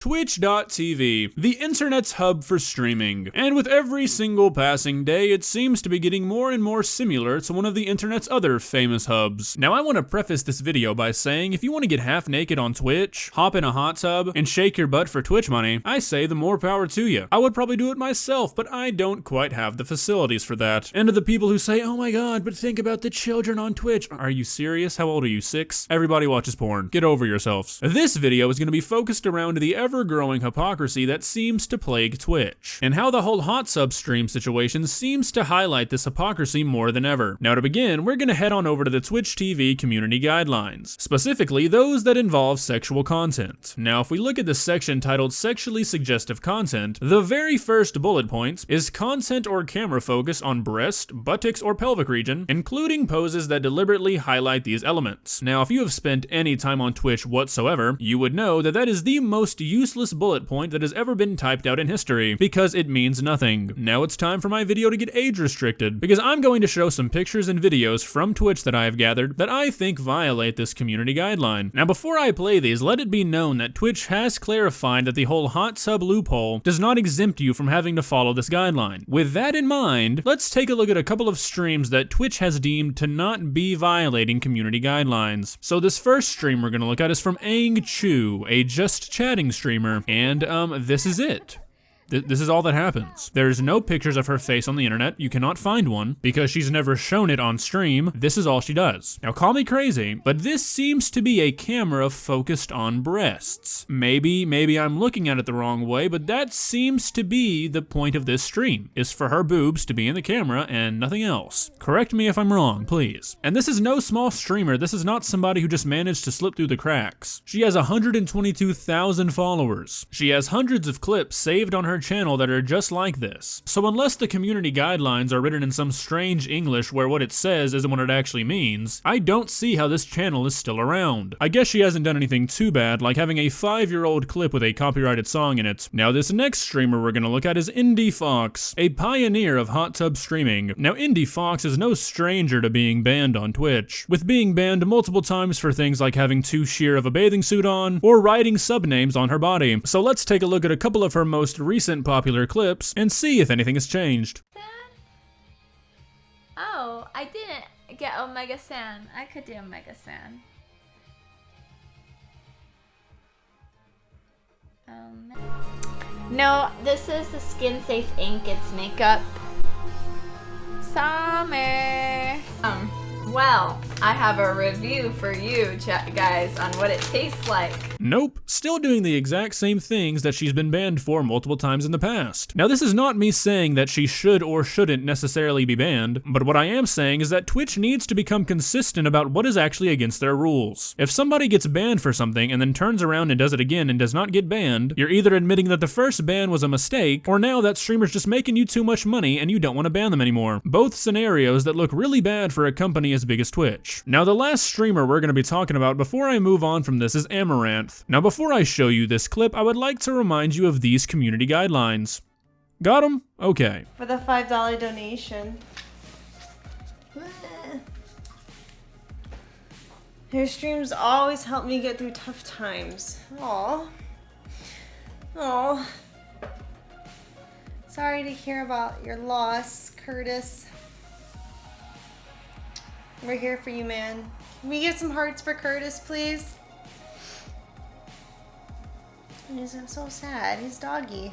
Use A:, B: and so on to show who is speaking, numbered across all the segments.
A: Twitch.tv, the internet's hub for streaming. And with every single passing day, it seems to be getting more and more similar to one of the internet's other famous hubs. Now I want to preface this video by saying if you want to get half naked on Twitch, hop in a hot tub, and shake your butt for Twitch money, I say the more power to you. I would probably do it myself, but I don't quite have the facilities for that. And to the people who say, oh my god, but think about the children on Twitch. Are you serious? How old are you, 6? Everybody watches porn. Get over yourselves. This video is going to be focused around the ever-growing hypocrisy that seems to plague Twitch, and how the whole hot sub stream situation seems to highlight this hypocrisy more than ever. Now to begin, we're gonna head on over to the Twitch TV community guidelines, specifically those that involve sexual content. Now if we look at the section titled Sexually Suggestive Content, the very first bullet point is content or camera focus on breast, buttocks, or pelvic region, including poses that deliberately highlight these elements. Now if you have spent any time on Twitch whatsoever, you would know that that is the most useless bullet point that has ever been typed out in history, because it means nothing. Now it's time for my video to get age restricted, because I'm going to show some pictures and videos from Twitch that I have gathered that I think violate this community guideline. Now before I play these, let it be known that Twitch has clarified that the whole hot sub loophole does not exempt you from having to follow this guideline. With that in mind, let's take a look at a couple of streams that Twitch has deemed to not be violating community guidelines. So this first stream we're gonna look at is from AingChuu, a just chatting streamer, and this is it. This is all that happens. There's no pictures of her face on the internet. You cannot find one because she's never shown it on stream. This is all she does. Now call me crazy, but this seems to be a camera focused on breasts. Maybe I'm looking at it the wrong way, but that seems to be the point of this stream, is for her boobs to be in the camera and nothing else. Correct me if I'm wrong, please. And this is no small streamer. This is not somebody who just managed to slip through the cracks. She has 122,000 followers. She has hundreds of clips saved on her channel that are just like this. So unless the community guidelines are written in some strange English where what it says isn't what it actually means, I don't see how this channel is still around. I guess she hasn't done anything too bad, like having a 5-year-old clip with a copyrighted song in it. Now this next streamer we're gonna look at is IndieFoxx, a pioneer of hot tub streaming. Now IndieFoxx is no stranger to being banned on Twitch, with being banned multiple times for things like having too sheer of a bathing suit on, or writing subnames on her body. So let's take a look at a couple of her most recent popular clips and see if anything has changed.
B: Oh, I didn't get Omega San. I could do Omega San. No, this is the Skin Safe ink. It's makeup. Summer. Well, I have a review for you, guys, on what it tastes like.
A: Nope, still doing the exact same things that she's been banned for multiple times in the past. Now this is not me saying that she should or shouldn't necessarily be banned, but what I am saying is that Twitch needs to become consistent about what is actually against their rules. If somebody gets banned for something and then turns around and does it again and does not get banned, you're either admitting that the first ban was a mistake, or now that streamer's just making you too much money and you don't want to ban them anymore. Both scenarios that look really bad for a company as big as Twitch. Now the last streamer we're going to be talking about before I move on from this is Amouranth. Now before I show you this clip, I would like to remind you of these community guidelines. Got them? Okay.
C: For the $5 donation. Your streams always help me get through tough times. Aww. Aww. Sorry to hear about your loss, Curtis. We're here for you, man. Can we get some hearts for Curtis, please? I'm so sad. He's doggy.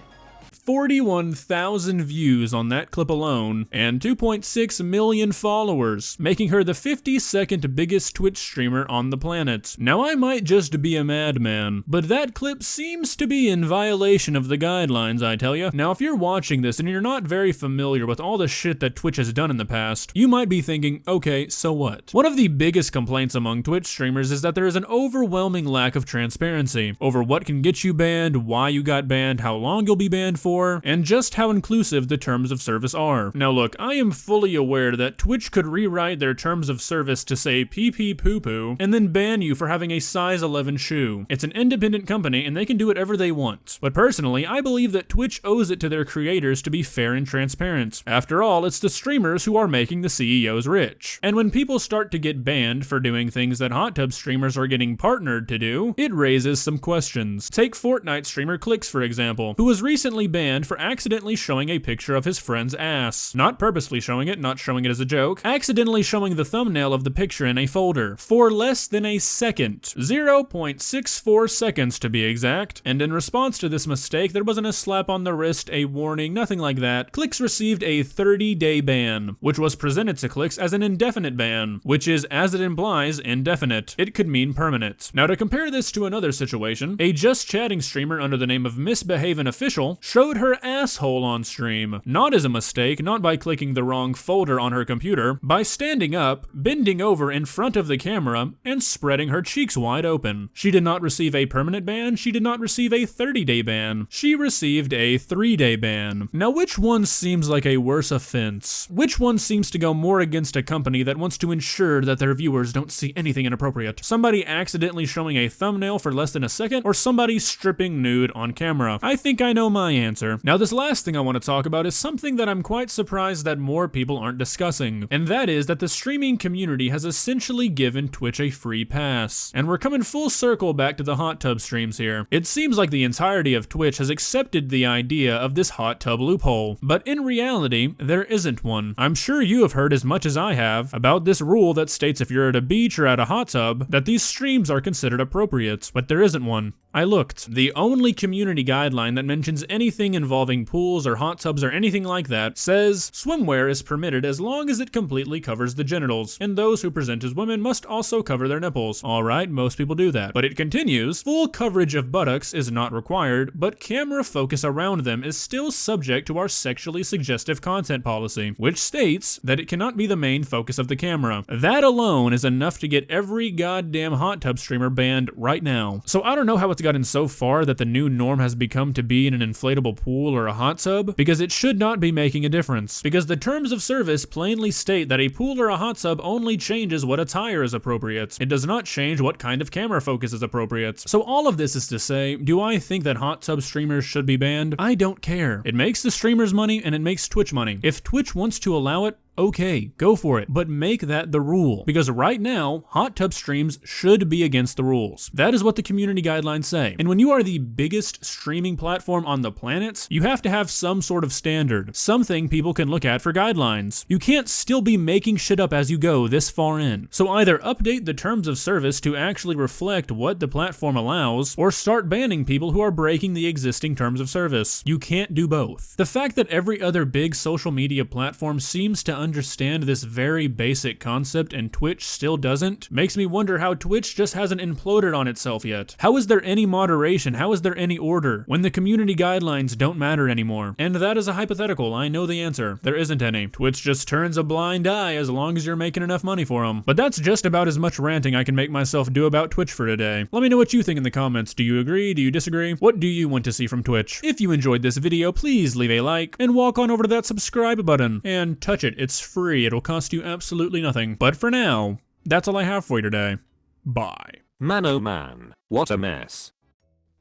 A: 41,000 views on that clip alone, and 2.6 million followers, making her the 52nd biggest Twitch streamer on the planet. Now I might just be a madman, but that clip seems to be in violation of the guidelines, I tell ya. Now if you're watching this and you're not very familiar with all the shit that Twitch has done in the past, you might be thinking, okay, so what? One of the biggest complaints among Twitch streamers is that there is an overwhelming lack of transparency over what can get you banned, why you got banned, how long you'll be banned banned for, and just how inclusive the terms of service are. Now look, I am fully aware that Twitch could rewrite their terms of service to say pee pee poo poo, and then ban you for having a size 11 shoe. It's an independent company and they can do whatever they want. But personally, I believe that Twitch owes it to their creators to be fair and transparent. After all, it's the streamers who are making the CEOs rich. And when people start to get banned for doing things that hot tub streamers are getting partnered to do, it raises some questions. Take Fortnite streamer Clix, for example, who was recently banned for accidentally showing a picture of his friend's ass. Not purposely showing it, not showing it as a joke, accidentally showing the thumbnail of the picture in a folder for less than a second. 0.64 seconds to be exact. And in response to this mistake, there wasn't a slap on the wrist, a warning, nothing like that. Clix received a 30-day ban, which was presented to Clix as an indefinite ban, which is, as it implies, indefinite. It could mean permanent. Now to compare this to another situation, a Just Chatting streamer under the name of MissBehavinOfficial showed her asshole on stream. Not as a mistake, not by clicking the wrong folder on her computer, by standing up, bending over in front of the camera, and spreading her cheeks wide open. She did not receive a permanent ban, she did not receive a 30-day ban. She received a 3-day ban. Now which one seems like a worse offense? Which one seems to go more against a company that wants to ensure that their viewers don't see anything inappropriate? Somebody accidentally showing a thumbnail for less than a second, or somebody stripping nude on camera? I think I know my answer. Now this last thing I want to talk about is something that I'm quite surprised that more people aren't discussing, and that is that the streaming community has essentially given Twitch a free pass. And we're coming full circle back to the hot tub streams here. It seems like the entirety of Twitch has accepted the idea of this hot tub loophole, but in reality, there isn't one. I'm sure you have heard as much as I have about this rule that states if you're at a beach or at a hot tub, that these streams are considered appropriate, but there isn't one. I looked. The only community guideline that mentions anything involving pools or hot tubs or anything like that says swimwear is permitted as long as it completely covers the genitals, and those who present as women must also cover their nipples. Alright, most people do that. But it continues, full coverage of buttocks is not required, but camera focus around them is still subject to our sexually suggestive content policy, which states that it cannot be the main focus of the camera. That alone is enough to get every goddamn hot tub streamer banned right now. So I don't know how it's gotten so far that the new norm has become to be in an inflatable pool or a hot tub, because it should not be making a difference. Because the terms of service plainly state that a pool or a hot tub only changes what attire is appropriate. It does not change what kind of camera focus is appropriate. So all of this is to say, do I think that hot tub streamers should be banned? I don't care. It makes the streamers money and it makes Twitch money. If Twitch wants to allow it, okay, go for it, but make that the rule. Because right now, hot tub streams should be against the rules. That is what the community guidelines say. And when you are the biggest streaming platform on the planet, you have to have some sort of standard, something people can look at for guidelines. You can't still be making shit up as you go this far in. So either update the terms of service to actually reflect what the platform allows, or start banning people who are breaking the existing terms of service. You can't do both. The fact that every other big social media platform seems to understand this very basic concept and Twitch still doesn't makes me wonder how Twitch just hasn't imploded on itself yet. How is there any moderation? How is there any order when the community guidelines don't matter anymore? And that is a hypothetical. I know the answer. There isn't any. Twitch just turns a blind eye as long as you're making enough money for them. But that's just about as much ranting I can make myself do about Twitch for today. Let me know what you think in the comments. Do you agree? Do you disagree? What do you want to see from Twitch? If you enjoyed this video, please leave a like and walk on over to that subscribe button and touch it. It's free. It'll cost you absolutely nothing. But for now, that's all I have for you today. Bye.
D: Man oh man, what a mess.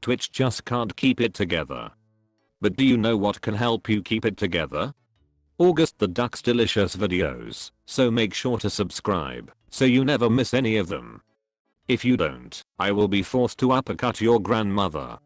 D: Twitch just can't keep it together. But do you know what can help you keep it together? AugustTheDuck's delicious videos, so make sure to subscribe, so you never miss any of them. If you don't, I will be forced to uppercut your grandmother.